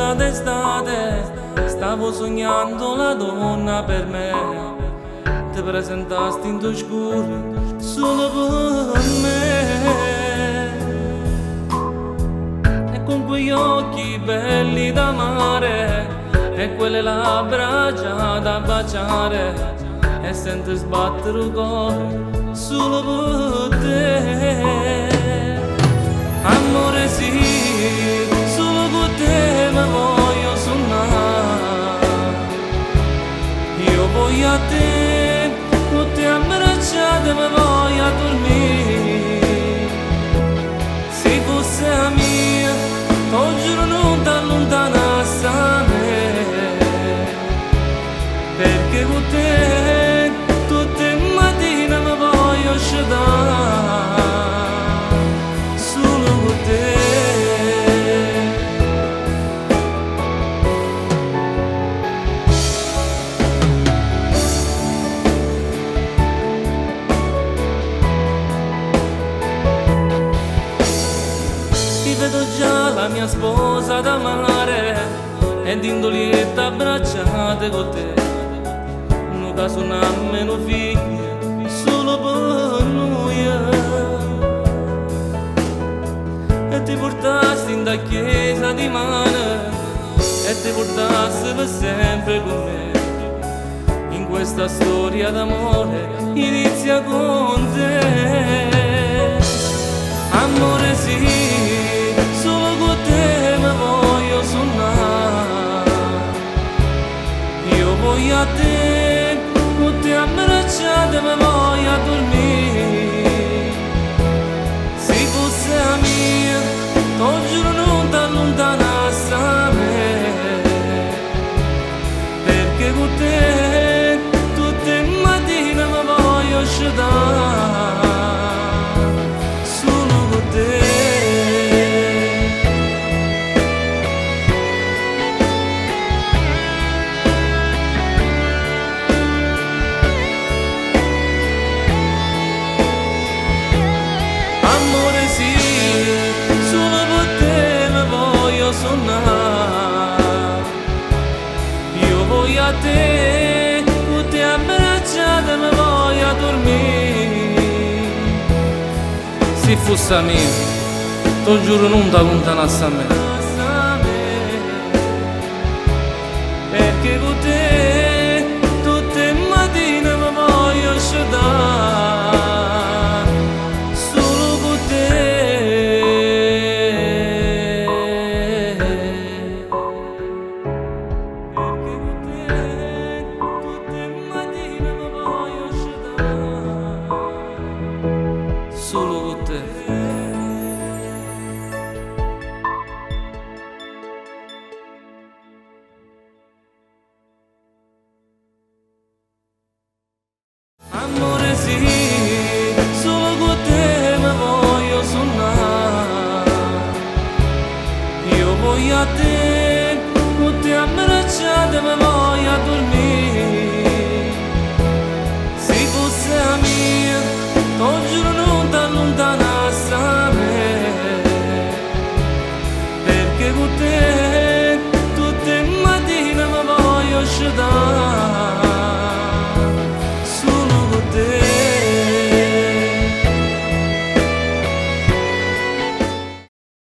sera d'estate stavo sognando la donna per me. Ti presentasti in tuo scuro solo per me, e con quegli occhi belli da mare e quelle labbra già da baciare, e sento sbattere il cuore solo per te. Amore sì, solo con te mi voglio suonare. Io voglio a te, con te abbracciate mi voglio dormire. Se fosse la mia, t'ho giuro non t'allontanassi da me, perché con te tutte le mattine mi voglio sciadare. Vedo già la mia sposa da mare ed indolietta abbracciate con te. Non caso nemmeno figli solo per noi, e ti portasti in da chiesa di mano e ti portasti per sempre con me. In questa storia d'amore inizia con te. Amore sì, voglio a te, con te abbracciate mi voglio dormire. Se fosse la mia, t'ho giuro non t'allontanassi da me, perché con te tutte le mattine mi voglio sciadare. Solo con te. Amore sì, solo per te mi voglio suonare. Io voglio a te, con te abbracciate mi voglio dormire. Se fosse a me, t'ho giuro non t'allontanassi a me,